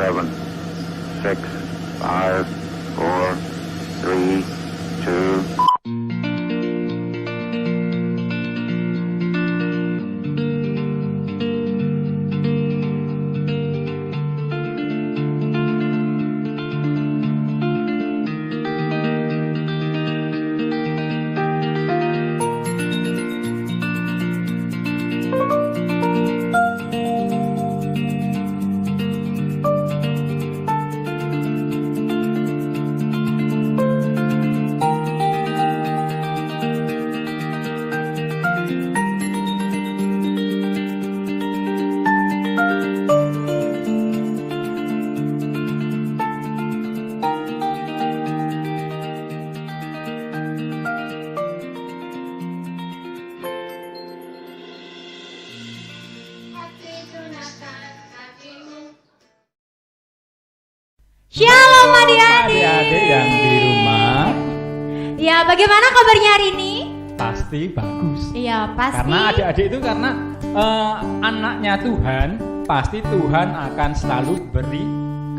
7, 6, 5, 4, 3, 2. Shalom adik-adik yang di rumah. Ya, bagaimana kabarnya hari ini? Pasti bagus. Iya, pasti. Karena adik-adik itu karena anaknya Tuhan, pasti Tuhan akan selalu beri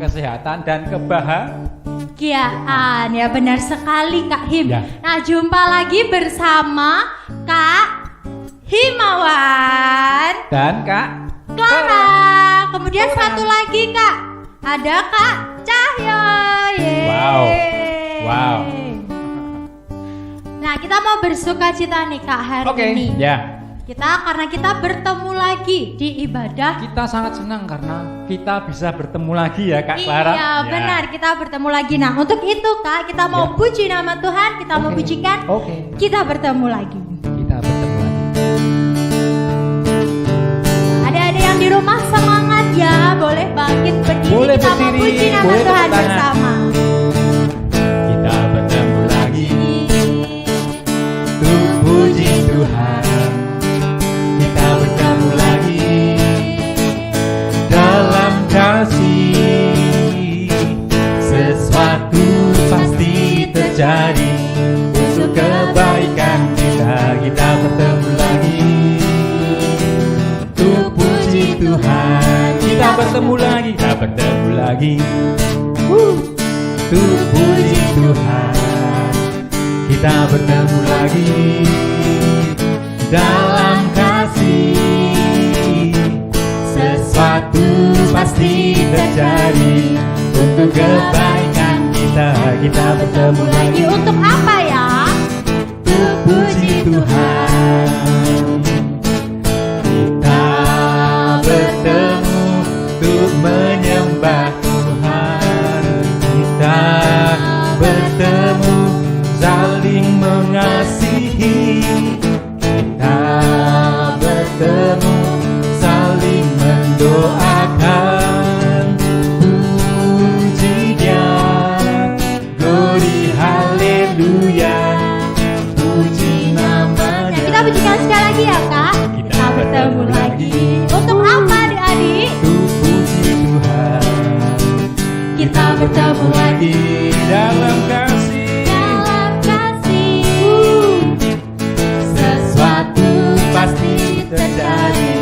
kesehatan dan kebahagiaan. Ya, benar sekali Kak Him. Ya. Nah, jumpa lagi bersama Kak Himawan dan Kak Clara. Kemudian satu lagi Kak, ada Kak Cahyo. Wow. Nah, kita mau bersuka cita nih Kak hari ini. Ya. Karena kita bertemu lagi di ibadah. Kita sangat senang karena kita bisa bertemu lagi ya Kak Clara. Iya, benar, kita bertemu lagi. Nah, untuk itu Kak, kita mau puji nama Tuhan, kita mau pujikan. Kita bertemu lagi. Kita bertemu lagi. Adik-adik yang di rumah semangat ya, boleh bangkit berdiri. Boleh kita mau berdiri, puji nama boleh Tuhan tepuk tangan. bersama. Kita bertemu lagi untuk puji Tuhan. Kita bertemu lagi dalam kasih. Sesuatu pasti terjadi untuk kebaikan kita. Kita bertemu lagi untuk puji Tuhan. Kita bertemu lagi. Kita bertemu lagi untuk puji Tuhan. Kita bertemu lagi dalam kasih. Sesuatu pasti terjadi untuk kebaikan kita. Kita bertemu lagi Untuk apa ya? untuk puji Tuhan. Kita bertemu untuk menyembah Tuhan. Kita bertemu saling mengasihi. Kita bertemu saling mendoakan. Puji Dia, glory haleluya. Puji namanya. Kita pujikan sekali lagi ya Kak. Kita bertemu lagi. Untuk apa adik-adik? Untuk puji Tuhan. Kita bertemu lagi dalam kasih. Dalam kasih. Sesuatu pasti terjadi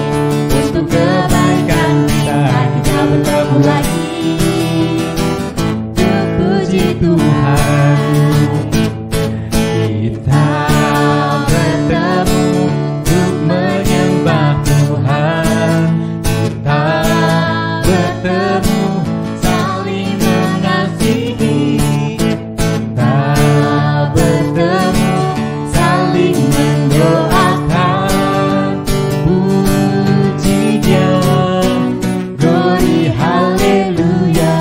untuk kebaikan kita. Kita bertemu lagi untuk puji Tuhan. Kita bertemu untuk menyembah Tuhan. Kita bertemu saling mengasihi. Kita bertemu saling mendoakan. Puji Dia, glory haleluya.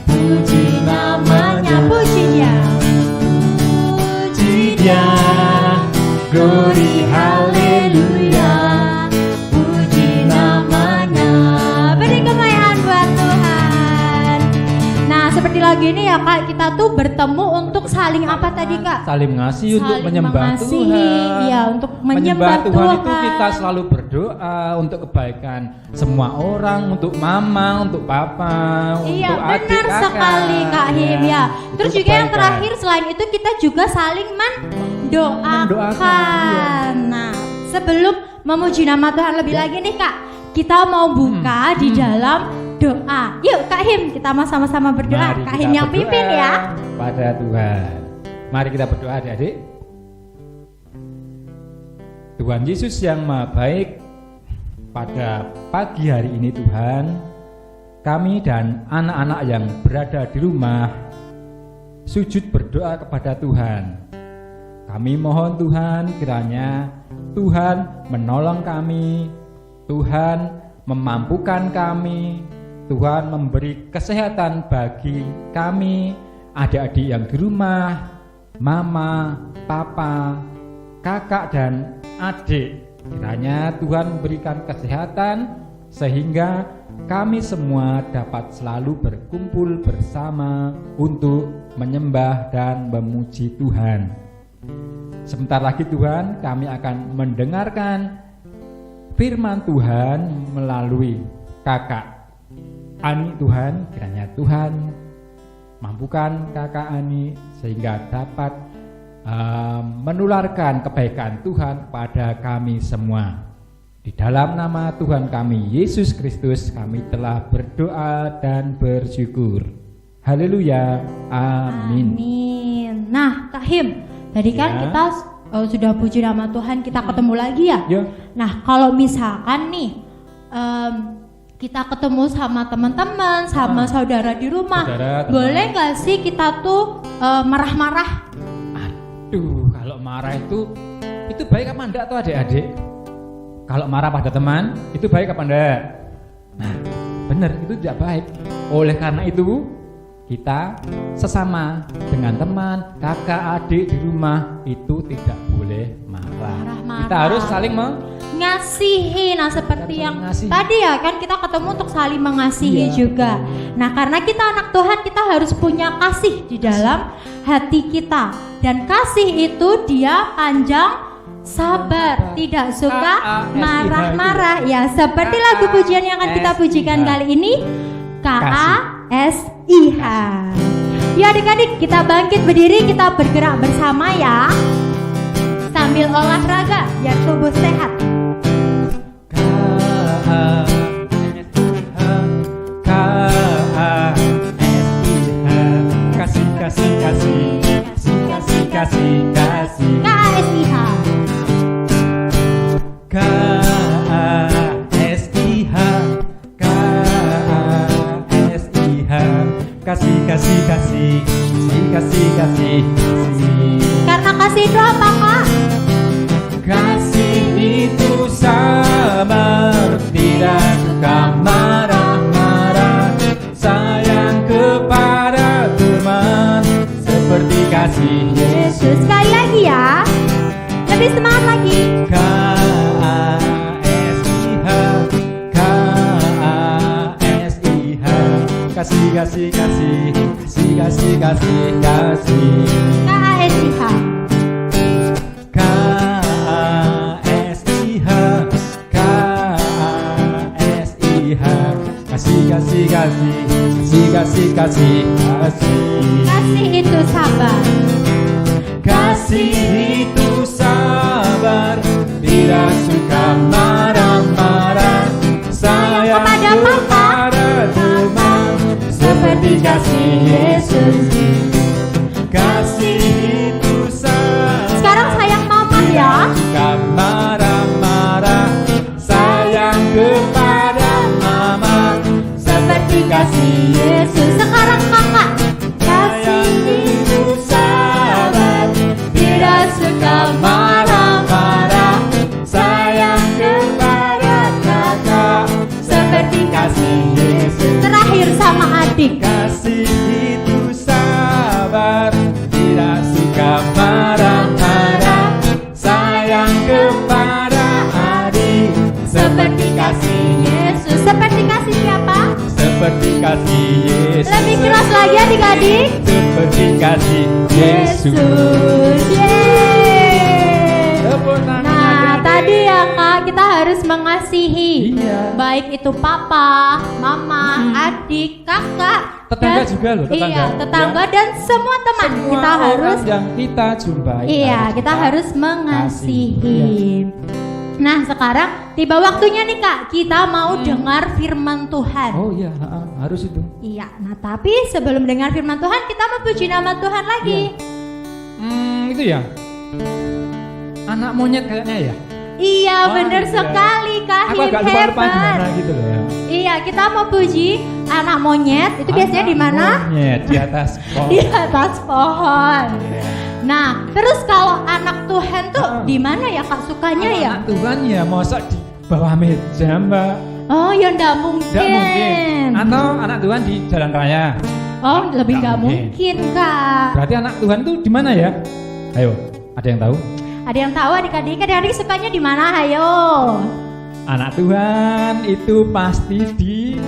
Puji namanya. Puji Dia. Puji Dia, glory haleluya. Puji namanya. Beri kemuliaan buat Tuhan. Nah, seperti lagu ini ya Kak, kita tuh bertemu untuk saling apa tadi Kak? Saling mengasihi untuk Saling menyembah mengasihi, Tuhan. iya, untuk menyembah Tuhan itu Tuhan. kita selalu berdoa untuk kebaikan semua orang, untuk mama, untuk papa, Iya, untuk adik benar kakak. sekali Kak Him ya. Terus Untuk juga yang kebaikan. terakhir selain itu kita juga saling mendoakan. Mendoakan, Nah, sebelum memuji nama Tuhan lebih lagi nih Kak, kita mau buka di dalam berdoa. Yuk Kak Him, kita sama-sama berdoa. Mari Kak kita Him yang berdoa pimpin ya. pada Tuhan. Mari kita berdoa adik-adik. Tuhan Yesus yang Maha Baik, pada pagi hari ini Tuhan, kami dan anak-anak yang berada di rumah sujud berdoa kepada Tuhan. Kami mohon Tuhan, kiranya Tuhan menolong kami, Tuhan memampukan kami, Tuhan memberi kesehatan bagi kami, adik-adik yang di rumah, mama, papa, kakak dan adik. Kiranya Tuhan berikan kesehatan sehingga kami semua dapat selalu berkumpul bersama untuk menyembah dan memuji Tuhan. Sebentar lagi Tuhan, kami akan mendengarkan firman Tuhan melalui kakak Ani. Tuhan, kiranya Tuhan mampukan kakak Ani sehingga dapat menularkan kebaikan Tuhan pada kami semua. Di dalam nama Tuhan kami Yesus Kristus kami telah berdoa dan bersyukur. Haleluya. Amin. Amin. Nah Kak Him, tadi kan Ya. kita sudah puji nama Tuhan, kita ketemu lagi ya. Ya. Nah kalau misalkan nih kita ketemu sama teman-teman, sama saudara di rumah, Saudara, teman. boleh nggak sih kita tuh marah-marah? Aduh, kalau marah itu baik apa enggak tuh adik-adik? Kalau marah pada teman, itu baik apa enggak? Nah, benar, itu tidak baik. Oleh karena itu, kita sesama dengan teman, kakak, adik di rumah itu tidak boleh marah. Marah-marah. Kita harus saling Ngasihi. Nah seperti Kita yang mengasihi. tadi ya kan, kita ketemu untuk saling mengasihi Iya. juga. Nah karena kita anak Tuhan, kita harus punya kasih di dalam hati kita. Dan kasih itu dia panjang sabar, tidak suka K-A-S-I-H marah-marah. Ya seperti lagu pujian yang akan kita pujikan kali ini, KASIH. Ya adik-adik, kita bangkit berdiri, kita bergerak bersama ya, sambil olahraga biar tubuh sehat. Kasih, kasih, kasih, kasih, kasih, kasih. KASIH. KASIH, KASIH, kasih, kasih, kasih, kasih, kasih, kasih. Karena kasih itu apa Kak? Kasih itu sabar, tidak suka marah-marah, sayang kepada teman, seperti kasih Yesus. Sekali lagi ya, lebih semangat lagi. KASIH, KASIH, kasih, kasih, kasih, kasih, kasih, kasih, kasih. KASIH. KASIH, KASIH, kasih, kasih, kasih, kasih, kasih, kasih, kasih. Kasih itu sabar. Kasih itu sabar, tidak suka marah-marah, sayang kepada Papa, kepada teman, seperti kasih Yesus. Kasih itu sabar. Sekarang sayang mama ya. Suka marah-marah, sayang kepada mama, seperti kasih Yesus. Sekarang kakak. Kasih itu sabar, tidak suka marah-marah, sayang kepada kakak, seperti kasih Yesus. terakhir sama adik. Kasih itu sabar, tidak suka marah-marah, sayang kepada adik, seperti kasih Yesus. Seperti kasih siapa? seperti kasih Yesus. Lebih keras lagi adik-adik. Seperti kasih Yesus. Yeay. Tepuk tangan Nah adik-adik. tadi ya Kak, kita harus mengasihi. Iya. Baik itu papa, mama, adik, kakak, Tetangga dan- juga loh, tetangga. Iya, tetangga Ya. dan semua teman. Semua Kita harus orang yang kita jumpai, iya, kita harus mengasihi. Nah sekarang tiba waktunya nih Kak, kita mau dengar firman Tuhan. Oh iya, harus itu. Iya, nah tapi sebelum dengar firman Tuhan kita mau puji nama Tuhan lagi. Itu ya, anak monyet kayaknya ya. Iya, Wah, bener iya. sekali Kak, Aku agak lupa gimana gitu loh ya. Iya, kita mau puji anak monyet, itu biasanya di mana? Monyet, di atas pohon. Di atas pohon. Iya. Nah, terus kalau anak Tuhan tuh di mana ya Kak sukanya ya? Anak Tuhan ya masa di bawah meja Mbak. Oh, ya ndak mungkin. Nggak mungkin. Atau anak Tuhan di jalan raya. Oh, lebih nggak Nggak mungkin Kak. Berarti anak Tuhan tuh di mana ya? Ayo, ada yang tahu? Ada yang tahu adik-adik sukanya di mana? Ayo. Anak Tuhan itu pasti di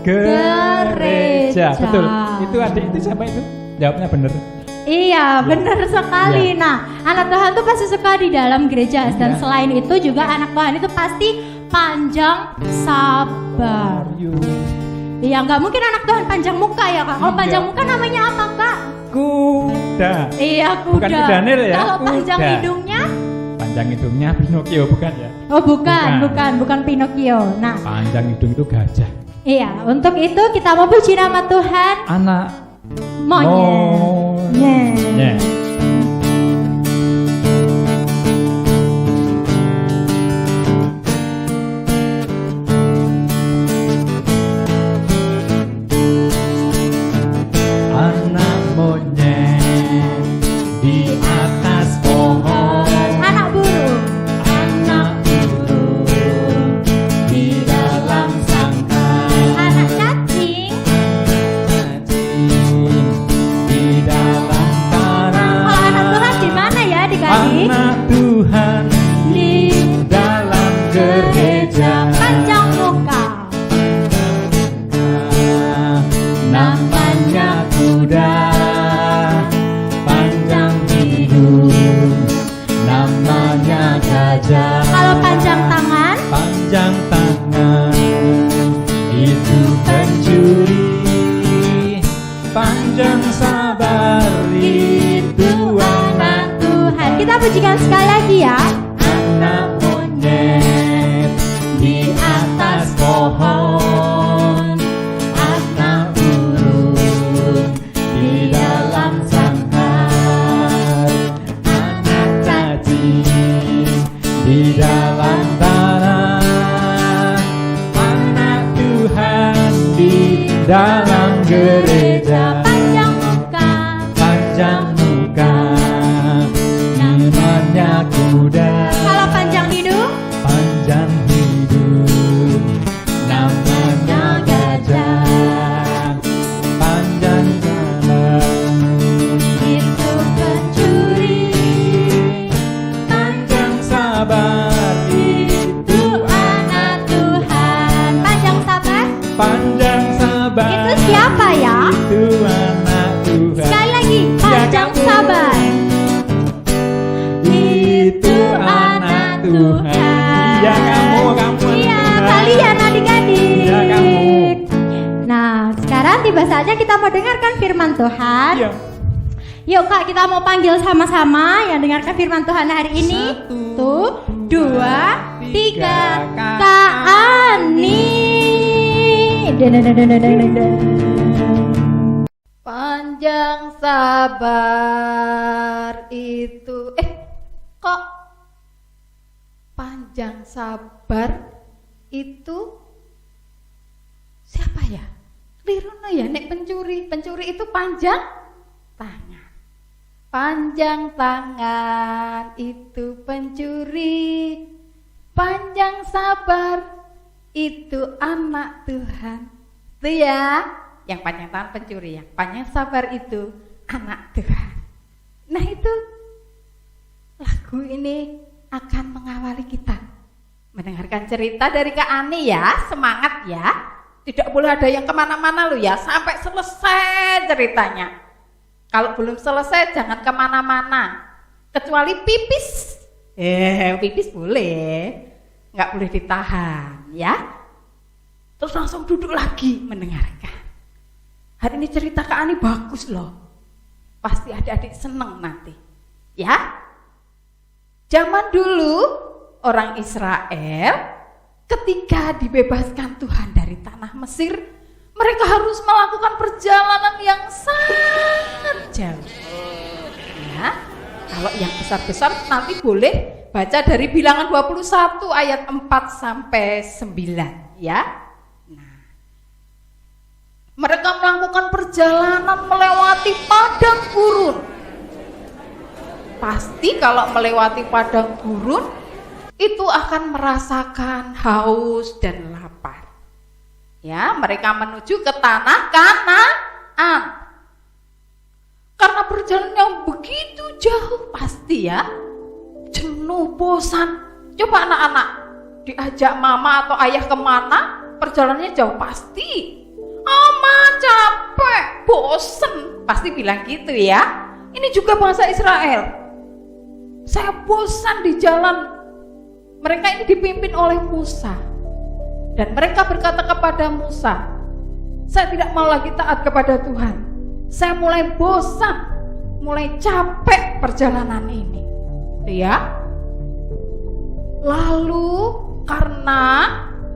gereja. Gereja. Betul. Itu adik itu siapa itu? Jawabnya bener. Iya, benar sekali. Iya. Nah, anak Tuhan tuh pasti suka di dalam gereja dan Iya. selain itu juga anak Tuhan itu pasti panjang sabar. Iya, nggak mungkin anak Tuhan panjang muka ya Kak. Kalau Iya. panjang muka namanya apa Kak? Kuda. Iya, kuda. Bukan kuda nil ya, Kalau panjang kuda. hidungnya? Panjang hidungnya Pinocchio bukan ya? Oh, bukan Pinocchio. Nah, Panjang hidung itu gajah. iya, untuk itu kita mau puji nama Tuhan. Anak Monyet. monyet. Anak monyet di atas pohon. Anak burung. Anak burung di dalam sangkar. Anak cacing. Cacing di dalam tanah. Kalau anak Tuhan di mana ya adik-adik? Anak Tuhan Di dalam gereja. panjang muka. Namanya kuda, panjang hidung. Namanya gajah. Kalau panjang tangan, Panjang tangan itu pencuri. Panjang sabar itu anak Tuhan. Kita pujikan sekali lagi ya. anak monyet di atas pohon. Anak burung di dalam sangkar. Anak cacing di dalam tanah. Anak Tuhan di dalam gereja. Panjang muka. Panjang muka, namanya kuda. Kalau panjang hidung, Panjang hidung, namanya gajah. Panjang sabar itu pencuri. panjang sabar itu Anak Tuhan. Panjang sabar. panjang sabar. Itu siapa ya? Itu anak Tuhan. Sekali lagi, panjang kamu. sabar. Itu anak Tuhan. Iya kamu Iya, Tuhan. kalian adik-adik. Iya, kamu. Nah, sekarang tiba saatnya kita mau dengarkan firman Tuhan. Iya. Yuk Kak, kita mau panggil sama-sama yang dengarkan firman Tuhan hari ini. 1, 2, 3. Kak Ani. Panjang sabar itu kok panjang sabar itu siapa ya? Keliru ya nek pencuri. Pencuri itu panjang tangan. Panjang tangan itu pencuri. Panjang sabar itu anak Tuhan. Itu ya, yang panjang tangan pencuri, yang panjang sabar itu anak Tuhan. Nah itu lagu ini akan mengawali kita mendengarkan cerita dari Kak Ani ya. Semangat ya, tidak boleh ada yang kemana-mana lo ya sampai selesai ceritanya. Kalau belum selesai jangan kemana-mana, kecuali pipis. Pipis boleh, nggak boleh ditahan ya. Terus langsung duduk lagi mendengarkan. Hari ini cerita Kak Ani bagus loh, pasti adik-adik seneng nanti ya. Zaman dulu orang Israel ketika dibebaskan Tuhan dari tanah Mesir, mereka harus melakukan perjalanan yang sangat jauh. Ya, kalau yang besar-besar nanti boleh baca dari Bilangan 21 ayat 4 sampai 9 ya. Nah, mereka melakukan perjalanan melewati padang gurun. Pasti kalau melewati padang gurun itu akan merasakan haus dan lapar. Ya, mereka menuju ke tanah Kanaan. Karena perjalanan yang begitu jauh pasti ya jenuh, bosan. Coba anak-anak diajak mama atau ayah kemana, perjalanannya jauh pasti. Mama capek, bosen, pasti bilang gitu ya. Ini juga bangsa Israel. Saya bosan di jalan. Mereka ini dipimpin oleh Musa. Dan mereka berkata kepada Musa, saya tidak mau lagi taat kepada Tuhan. Saya mulai bosan, mulai capek perjalanan ini. Ya. Lalu karena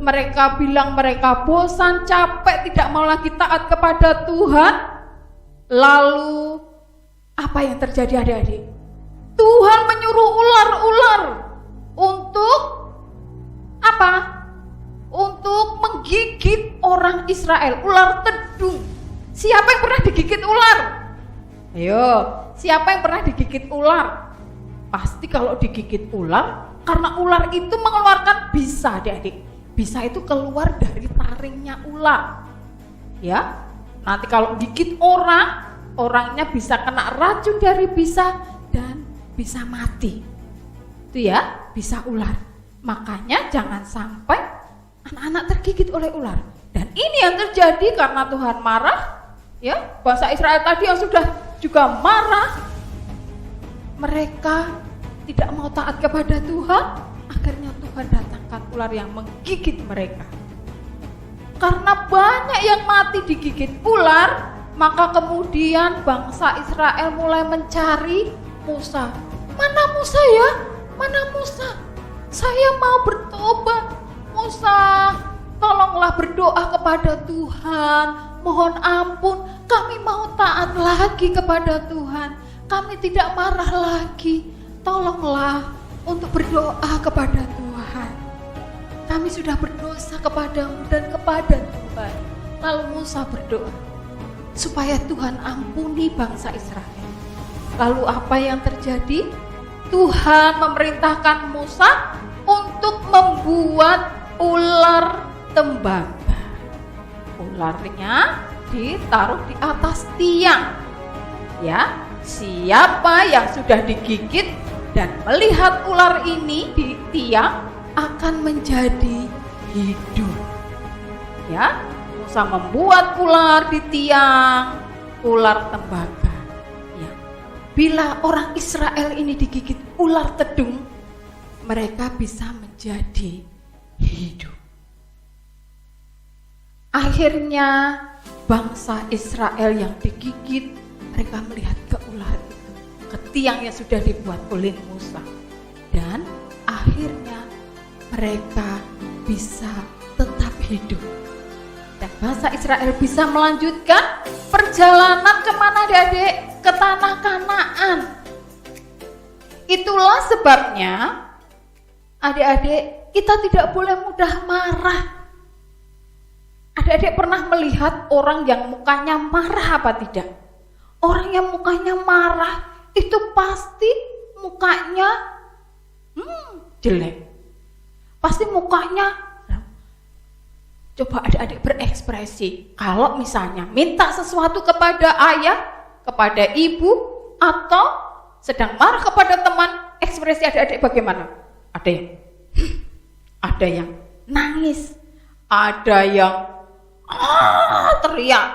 mereka bilang mereka bosan, capek, tidak mau lagi taat kepada Tuhan. Lalu apa yang terjadi adik-adik? Tuhan menyuruh ular-ular untuk apa? Untuk menggigit orang Israel, ular tedung. Siapa yang pernah digigit ular? Ayo, siapa yang pernah digigit ular? Pasti kalau digigit ular, karena ular itu mengeluarkan bisa, adik-adik. Bisa itu keluar dari taringnya ular. Ya, nanti kalau gigit orang, orangnya bisa kena racun dari bisa dan bisa mati. Itu ya, bisa ular. Makanya jangan sampai anak-anak tergigit oleh ular. Dan ini yang terjadi karena Tuhan marah. Ya, bangsa Israel tadi yang sudah juga marah. Mereka tidak mau taat kepada Tuhan. Akhirnya Tuhan datangkan ular yang menggigit mereka. Karena banyak yang mati digigit ular, maka kemudian bangsa Israel mulai mencari Musa. Mana Musa ya? Mana Musa? Saya mau bertobat. Musa, tolonglah berdoa kepada Tuhan. Mohon ampun, kami mau taat lagi kepada Tuhan. Kami tidak marah lagi. Tolonglah untuk berdoa kepada Tuhan. Kami sudah berdosa kepadamu dan kepada Tuhan. Lalu Musa berdoa supaya Tuhan ampuni bangsa Israel. Lalu apa yang terjadi? Tuhan memerintahkan Musa untuk membuat ular tembaga. Ularnya ditaruh di atas tiang. Ya, siapa yang sudah digigit dan melihat ular ini di tiang akan menjadi hidup. Ya, Musa membuat ular di tiang, ular tembaga. Ya. Bila orang Israel ini digigit ular tedung, mereka bisa menjadi hidup. Akhirnya bangsa Israel yang digigit, mereka melihat ke ular itu, ke tiang yang sudah dibuat oleh Musa. Dan akhirnya mereka bisa tetap hidup. Dan bangsa Israel bisa melanjutkan perjalanan kemana adik-adik? Ke tanah Kanaan. Itulah sebabnya adik-adik kita tidak boleh mudah marah. Adik-adik pernah melihat orang yang mukanya marah apa tidak? Orang yang mukanya marah itu pasti mukanya jelek. Pasti mukanya, coba adik-adik berekspresi. Kalau misalnya minta sesuatu kepada ayah, kepada ibu, atau sedang marah kepada teman, ekspresi adik-adik bagaimana? Ada yang nangis, ada yang teriak,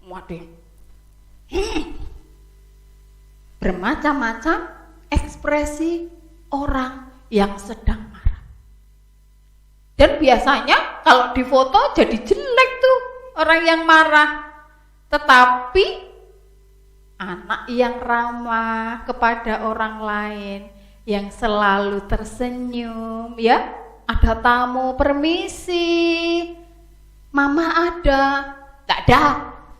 ada yang bermacam-macam ekspresi orang yang sedang marah. Dan biasanya kalau di foto jadi jelek tuh orang yang marah. Tetapi anak yang ramah kepada orang lain, yang selalu tersenyum, ya. Ada tamu, permisi. Mama ada. Enggak ada.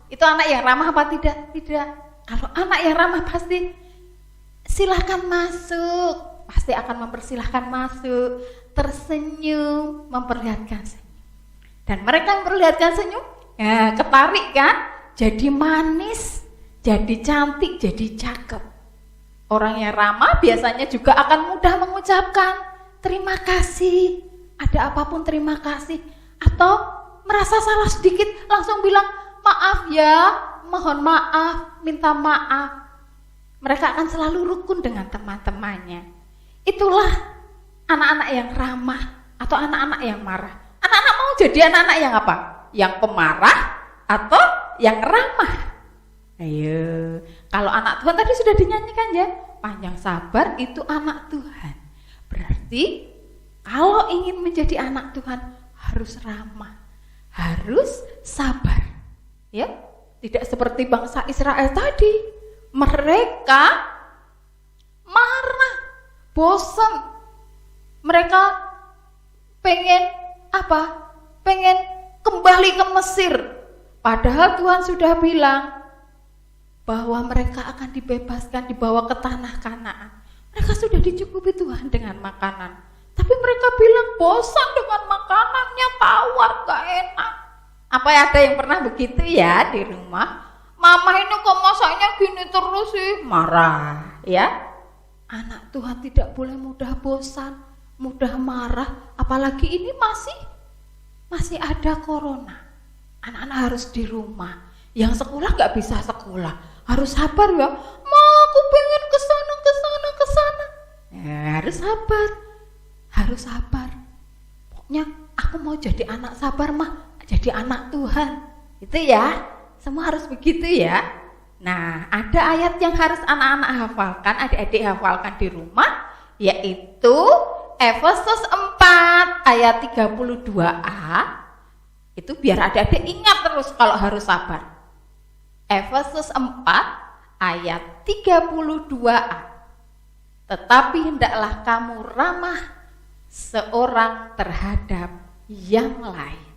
Itu anak yang ramah apa tidak? Tidak. Kalau anak yang ramah pasti silahkan masuk. Pasti akan mempersilahkan masuk. Tersenyum, memperlihatkan senyum. Dan mereka memperlihatkan senyum, ya, ketarik kan? Jadi manis, jadi cantik, jadi cakep. Orang yang ramah biasanya juga akan mudah mengucapkan terima kasih. Ada apapun terima kasih. Atau merasa salah sedikit langsung bilang maaf ya, mohon maaf, minta maaf. Mereka akan selalu rukun dengan teman-temannya. Itulah anak-anak yang ramah atau anak-anak yang marah. Anak-anak mau jadi anak-anak yang apa? Yang pemarah atau yang ramah? Ayo, kalau anak Tuhan tadi sudah dinyanyikan ya, panjang sabar itu anak Tuhan. Berarti kalau ingin menjadi anak Tuhan harus ramah, harus sabar. Ya, tidak seperti bangsa Israel tadi. Mereka marah, bosan. Mereka pengen apa? Pengen kembali ke Mesir. Padahal Tuhan sudah bilang bahwa mereka akan dibebaskan, dibawa ke tanah Kanaan. Mereka sudah dicukupi Tuhan dengan makanan. Tapi mereka bilang bosan dengan makanannya, tawar, gak enak. Apa ada yang pernah begitu ya di rumah? Mama ini kok masaknya gini terus sih? Marah ya. Anak Tuhan tidak boleh mudah bosan, mudah marah. Apalagi ini masih ada corona. Anak-anak harus di rumah. Yang sekolah gak bisa sekolah, harus sabar ya. Ma, aku pengen kesana. Ya, harus sabar. Pokoknya aku mau jadi anak sabar mah, jadi anak Tuhan. Itu ya, semua harus begitu ya. Nah, ada ayat yang harus anak-anak hafalkan, adik-adik hafalkan di rumah, yaitu Efesus 4 ayat 32a. Itu biar adik-adik ingat terus kalau harus sabar. Efesus 4 ayat 32a. Tetapi hendaklah kamu ramah seorang terhadap yang lain.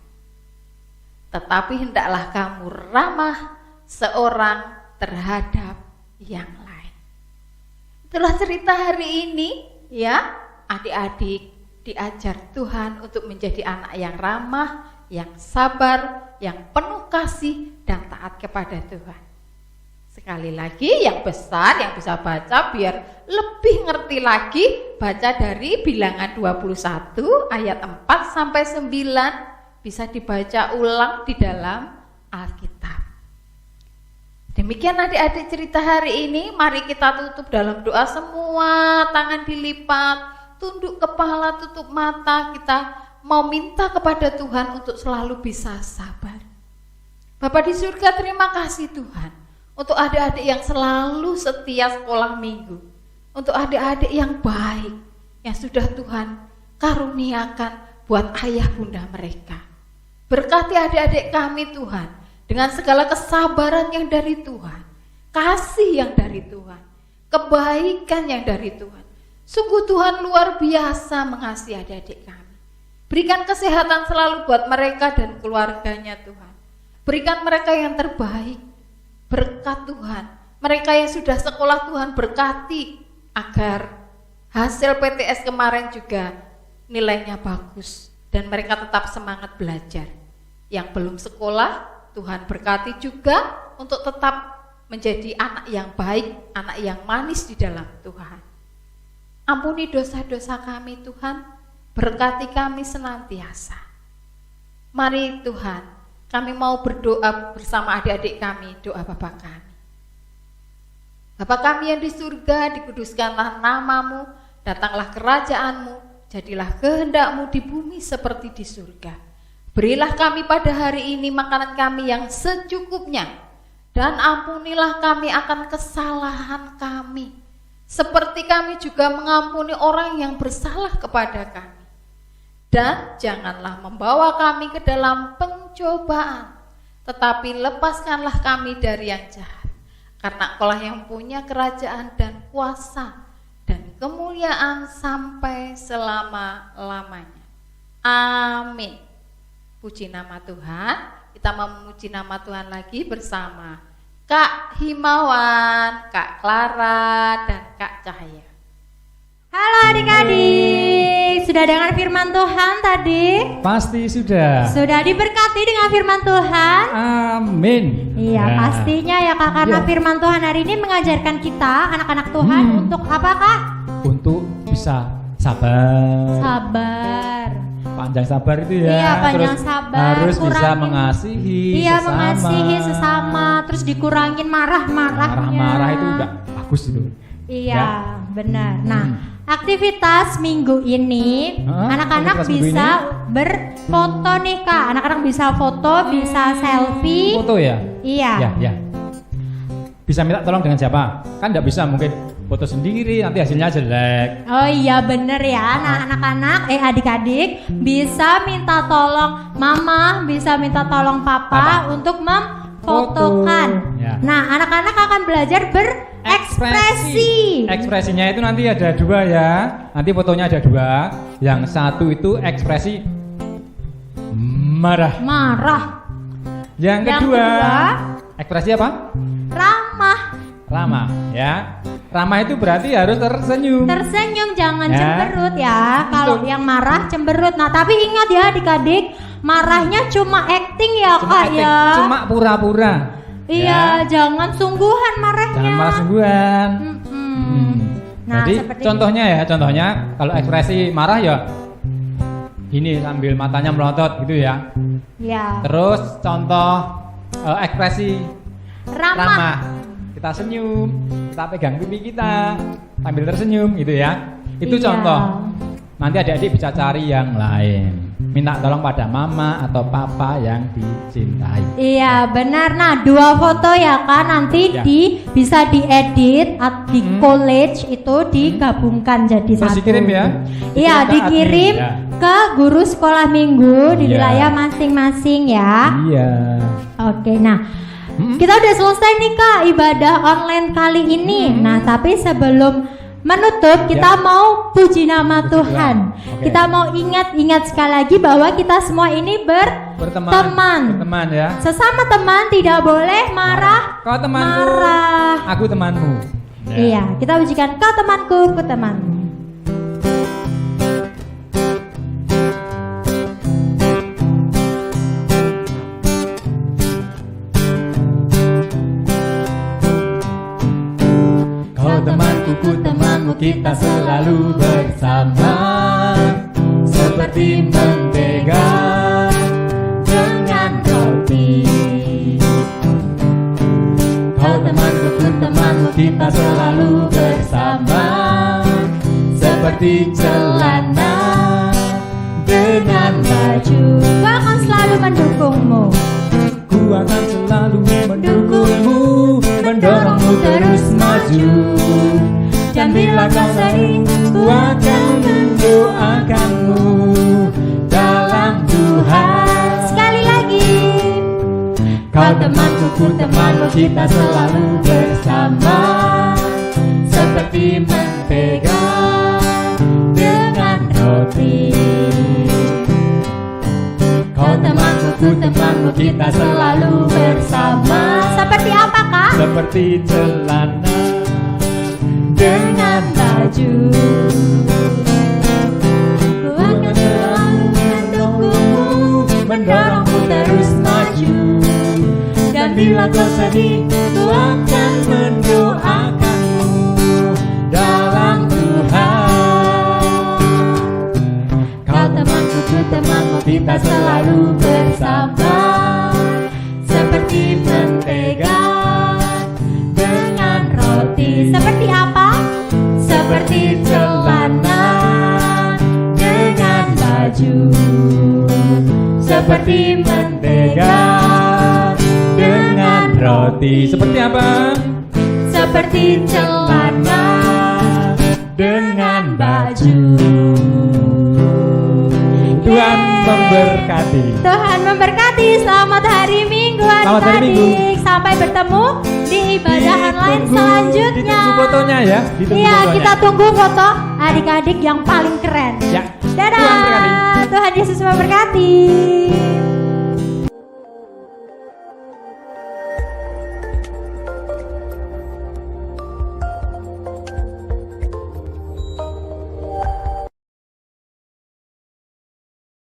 Tetapi hendaklah kamu ramah seorang terhadap yang lain. Itulah cerita hari ini ya. Adik-adik diajar Tuhan untuk menjadi anak yang ramah, yang sabar, yang penuh kasih dan taat kepada Tuhan. Sekali lagi yang besar yang bisa baca biar lebih ngerti lagi, baca dari Bilangan 21 ayat 4 sampai 9, bisa dibaca ulang di dalam Alkitab. Demikian adik-adik cerita hari ini. Mari kita tutup dalam doa semua, tangan dilipat, tunduk kepala, tutup mata. Kita mau minta kepada Tuhan untuk selalu bisa sabar. Bapa di surga, terima kasih Tuhan untuk adik-adik yang selalu setia sekolah minggu, untuk adik-adik yang baik yang sudah Tuhan karuniakan buat ayah bunda mereka. Berkati adik-adik kami Tuhan dengan segala kesabaran yang dari Tuhan, kasih yang dari Tuhan, kebaikan yang dari Tuhan. Sungguh Tuhan luar biasa mengasihi adik-adik kami. Berikan kesehatan selalu buat mereka dan keluarganya Tuhan. Berikan mereka yang terbaik. Berkat Tuhan. Mereka yang sudah sekolah Tuhan berkati agar hasil PTS kemarin juga nilainya bagus dan mereka tetap semangat belajar. Yang belum sekolah Tuhan berkati juga untuk tetap menjadi anak yang baik, anak yang manis di dalam Tuhan. Ampuni dosa-dosa kami Tuhan, berkati kami senantiasa. Mari Tuhan, kami mau berdoa bersama adik-adik kami, doa Bapa kami. Bapa kami yang di surga, dikuduskanlah namamu, datanglah kerajaanmu, jadilah kehendak-mu di bumi seperti di surga. Berilah kami pada hari ini makanan kami yang secukupnya, dan ampunilah kami akan kesalahan kami, seperti kami juga mengampuni orang yang bersalah kepada kami. Dan janganlah membawa kami ke dalam pencobaan, tetapi lepaskanlah kami dari yang jahat. Karena Kaulah yang punya kerajaan dan kuasa dan kemuliaan sampai selama-lamanya. Amin. Puji nama Tuhan. Kita memuji nama Tuhan lagi bersama Kak Himawan, Kak Clara, dan Kak Cahaya. Halo adik-adik, sudah dengar firman Tuhan tadi? Pasti sudah. Sudah diberkati dengan firman Tuhan? Amin. Iya, Ya. pastinya ya Kak, karena Ya. firman Tuhan hari ini mengajarkan kita, anak-anak Tuhan, untuk apa Kak? Untuk bisa sabar. Sabar. Panjang sabar itu ya. Iya, panjang Terus sabar, harus bisa kurangin- mengasihi Iya, sesama. mengasihi sesama, terus dikurangin marah-marahnya. Marah-marah itu enggak bagus itu. Iya, Ya. benar. Nah, aktivitas minggu ini Hah? anak-anak Aktivitas minggu bisa berfoto nih Kak. Anak-anak bisa foto, bisa selfie. Foto ya? Iya. Ya. Bisa minta tolong dengan siapa? Kan enggak bisa mungkin foto sendiri nanti hasilnya jelek. Oh iya bener ya. Nah anak-anak, adik-adik bisa minta tolong mama, bisa minta tolong papa untuk memfotokan. Ya. Nah anak-anak akan belajar berekspresi. Ekspresinya itu nanti ada dua ya. Nanti fotonya ada dua. Yang satu itu ekspresi marah. Marah. Yang Yang kedua, kedua, ekspresi apa? ramah. Ramah ya. Ramah itu berarti harus tersenyum. Tersenyum, jangan Ya. cemberut ya. Kalau Betul. yang marah cemberut. Nah tapi ingat ya adik-adik, marahnya cuma acting ya Cuma Kak acting, ya. cuma pura-pura. Iya, jangan sungguhan marahnya. Jangan marah sungguhan. Nah, Jadi seperti contohnya kalau ekspresi marah ya ini sambil matanya melotot gitu ya. ya, Terus contoh ekspresi ramah. Kita senyum, kita pegang pipi kita sambil tersenyum gitu ya. Itu Iya. contoh. Nanti adik-adik bisa cari yang lain. Minta tolong pada mama atau papa yang dicintai. Iya, benar. Nah, 2 foto ya kan nanti Ya. bisa diedit di college itu digabungkan jadi Terus satu. dikirim ya? Iya, Dikirim ke dikirim admin, ya. ke guru sekolah minggu di Iya. wilayah masing-masing ya. Iya. Oke, nah kita udah selesai nih Kak ibadah online kali ini. Nah, tapi sebelum menutup kita mau puji nama Puji Tuhan. Tuhan. Oke. Kita mau ingat sekali lagi bahwa kita semua ini berteman. Berteman ya. Sesama teman tidak boleh marah. Kau temanku, Marah. aku temanmu. Ya. Iya, kita ujikan kau temanku, ku temanmu. Kau temanku, ku temanmu, kita selalu bersama, seperti mentega dengan roti. Kau temanku, ku temanmu, kita selalu bersama, seperti celana dengan baju. Ku akan selalu mendukungmu. Ku akan selalu mendukungmu, mendorongmu terus maju. Dan bila kau sedih, ku akan mendoakanmu dalam Tuhan. Sekali lagi. Kau temanku, ku temanmu, kita selalu bersama, seperti mentega dengan roti. Kau temanku, ku temanmu, kita selalu bersama, Seperti apa Kak? seperti celana dengan baju. Ku akan selalu mendukungmu, Mendorongmu terus maju. Dan bila kau sedih, ku akan mendoakanmu dalam Tuhan. Kau temanku, ku temanmu, kita selalu bersama, seperti mentega dengan roti. Seperti apa? Seperti celana dengan baju, seperti mentega dengan roti. Seperti apa? Seperti celana dengan baju. Tuhan memberkati. Tuhan memberkati. Selamat hari Minggu Selamat hari Minggu. adik-adik. Sampai bertemu di ibadah online selanjutnya. Ditunggu fotonya ya. Ditunggu Iya, fotonya. kita tunggu foto adik-adik yang paling keren. Ya. Dadah. Tuhan berkati. Tuhan Yesus memberkati.